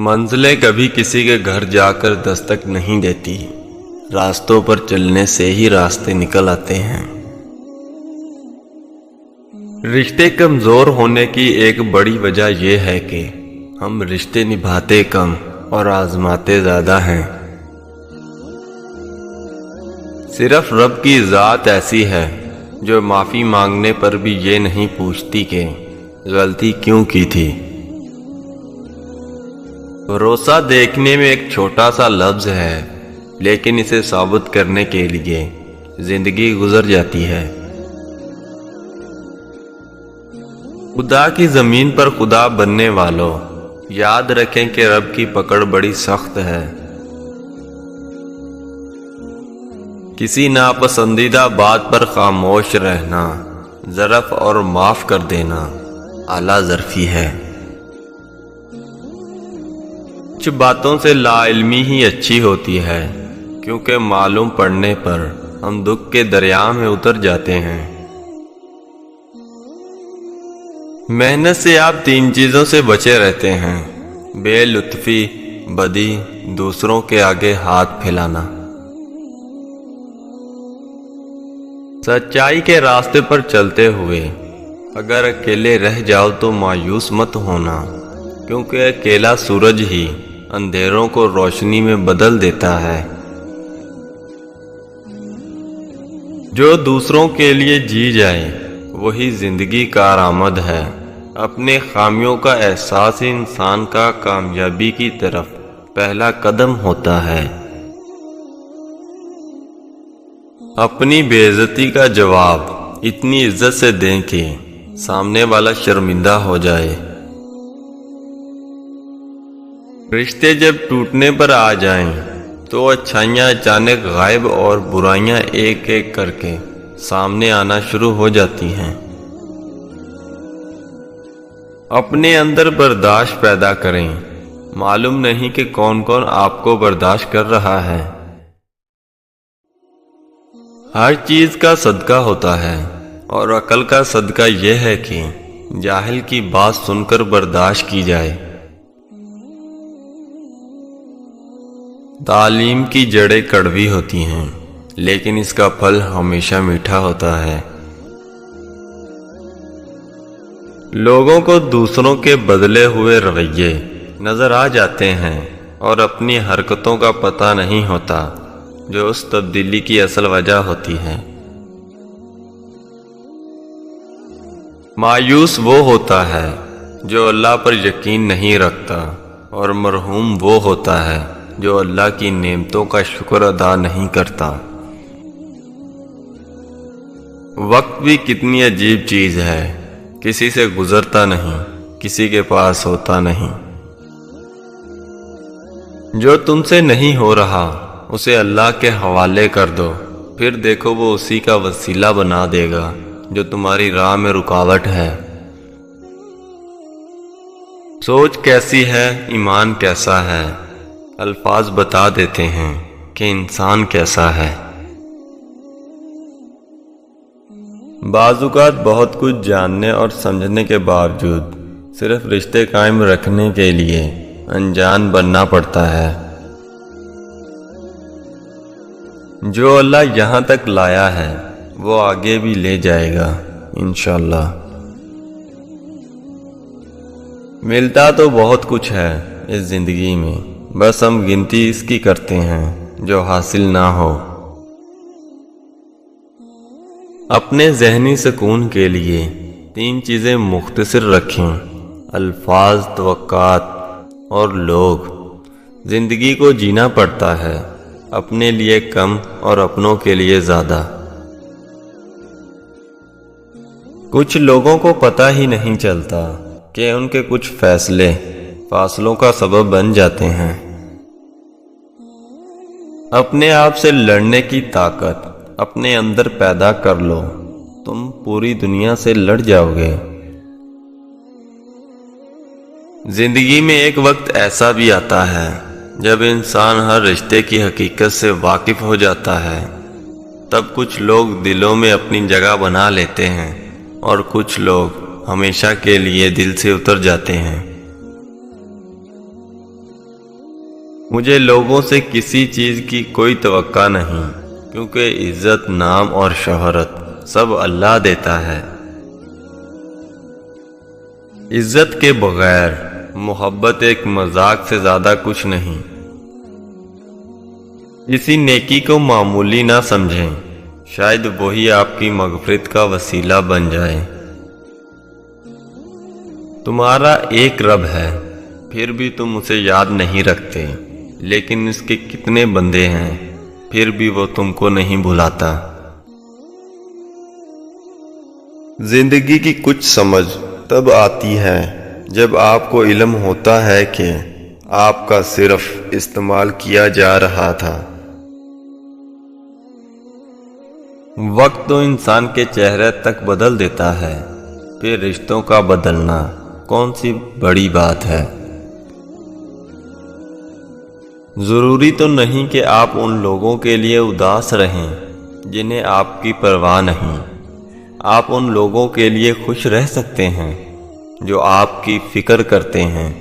منزلیں کبھی کسی کے گھر جا کر دستک نہیں دیتی، راستوں پر چلنے سے ہی راستے نکل آتے ہیں۔ رشتے کمزور ہونے کی ایک بڑی وجہ یہ ہے کہ ہم رشتے نبھاتے کم اور آزماتے زیادہ ہیں۔ صرف رب کی ذات ایسی ہے جو معافی مانگنے پر بھی یہ نہیں پوچھتی کہ غلطی کیوں کی تھی۔ بھروسہ دیکھنے میں ایک چھوٹا سا لفظ ہے، لیکن اسے ثابت کرنے کے لیے زندگی گزر جاتی ہے۔ خدا کی زمین پر خدا بننے والوں، یاد رکھیں کہ رب کی پکڑ بڑی سخت ہے۔ کسی ناپسندیدہ بات پر خاموش رہنا، ظرف اور معاف کر دینا اعلیٰ ظرفی ہے۔ کچھ باتوں سے لا علمی ہی اچھی ہوتی ہے، کیونکہ معلوم پڑنے پر ہم دکھ کے دریا میں اتر جاتے ہیں۔ محنت سے آپ 3 چیزوں سے بچے رہتے ہیں: بے لطفی، بدی، دوسروں کے آگے ہاتھ پھیلانا۔ سچائی کے راستے پر چلتے ہوئے اگر اکیلے رہ جاؤ تو مایوس مت ہونا، کیونکہ اکیلا سورج ہی اندھیروں کو روشنی میں بدل دیتا ہے۔ جو دوسروں کے لیے جی جائے وہی زندگی کا کارآمد ہے۔ اپنے خامیوں کا احساس انسان کا کامیابی کی طرف پہلا قدم ہوتا ہے۔ اپنی بے عزتی کا جواب اتنی عزت سے دیں کہ سامنے والا شرمندہ ہو جائے۔ رشتے جب ٹوٹنے پر آ جائیں تو اچھائیاں اچانک غائب اور برائیاں ایک ایک کر کے سامنے آنا شروع ہو جاتی ہیں۔ اپنے اندر برداشت پیدا کریں، معلوم نہیں کہ کون کون آپ کو برداشت کر رہا ہے۔ ہر چیز کا صدقہ ہوتا ہے، اور عقل کا صدقہ یہ ہے کہ جاہل کی بات سن کر برداشت کی جائے۔ تعلیم کی جڑیں کڑوی ہوتی ہیں، لیکن اس کا پھل ہمیشہ میٹھا ہوتا ہے۔ لوگوں کو دوسروں کے بدلے ہوئے رویے نظر آ جاتے ہیں اور اپنی حرکتوں کا پتہ نہیں ہوتا جو اس تبدیلی کی اصل وجہ ہوتی ہے۔ مایوس وہ ہوتا ہے جو اللہ پر یقین نہیں رکھتا، اور مرحوم وہ ہوتا ہے جو اللہ کی نعمتوں کا شکر ادا نہیں کرتا۔ وقت بھی کتنی عجیب چیز ہے، کسی سے گزرتا نہیں، کسی کے پاس ہوتا نہیں۔ جو تم سے نہیں ہو رہا اسے اللہ کے حوالے کر دو، پھر دیکھو وہ اسی کا وسیلہ بنا دے گا جو تمہاری راہ میں رکاوٹ ہے۔ سوچ کیسی ہے، ایمان کیسا ہے، الفاظ بتا دیتے ہیں کہ انسان کیسا ہے۔ بعض اوقات بہت کچھ جاننے اور سمجھنے کے باوجود صرف رشتے قائم رکھنے کے لیے انجان بننا پڑتا ہے۔ جو اللہ یہاں تک لایا ہے وہ آگے بھی لے جائے گا انشاءاللہ۔ ملتا تو بہت کچھ ہے اس زندگی میں، بس ہم گنتی اس کی کرتے ہیں جو حاصل نہ ہو۔ اپنے ذہنی سکون کے لیے 3 چیزیں مختصر رکھیں: الفاظ، توقعات اور لوگ۔ زندگی کو جینا پڑتا ہے، اپنے لیے کم اور اپنوں کے لیے زیادہ۔ کچھ لوگوں کو پتہ ہی نہیں چلتا کہ ان کے کچھ فیصلے فاصلوں کا سبب بن جاتے ہیں۔ اپنے آپ سے لڑنے کی طاقت اپنے اندر پیدا کر لو، تم پوری دنیا سے لڑ جاؤ گے۔ زندگی میں ایک وقت ایسا بھی آتا ہے جب انسان ہر رشتے کی حقیقت سے واقف ہو جاتا ہے۔ تب کچھ لوگ دلوں میں اپنی جگہ بنا لیتے ہیں اور کچھ لوگ ہمیشہ کے لیے دل سے اتر جاتے ہیں۔ مجھے لوگوں سے کسی چیز کی کوئی توقع نہیں، کیونکہ عزت، نام اور شہرت سب اللہ دیتا ہے۔ عزت کے بغیر محبت ایک مذاق سے زیادہ کچھ نہیں۔ کسی نیکی کو معمولی نہ سمجھیں، شاید وہی آپ کی مغفرت کا وسیلہ بن جائے۔ تمہارا ایک رب ہے، پھر بھی تم اسے یاد نہیں رکھتے، لیکن اس کے کتنے بندے ہیں، پھر بھی وہ تم کو نہیں بھلاتا۔ زندگی کی کچھ سمجھ تب آتی ہے جب آپ کو علم ہوتا ہے کہ آپ کا صرف استعمال کیا جا رہا تھا۔ وقت تو انسان کے چہرے تک بدل دیتا ہے، پھر رشتوں کا بدلنا کون سی بڑی بات ہے۔ ضروری تو نہیں کہ آپ ان لوگوں کے لیے اداس رہیں جنہیں آپ کی پرواہ نہیں۔ آپ ان لوگوں کے لیے خوش رہ سکتے ہیں جو آپ کی فکر کرتے ہیں۔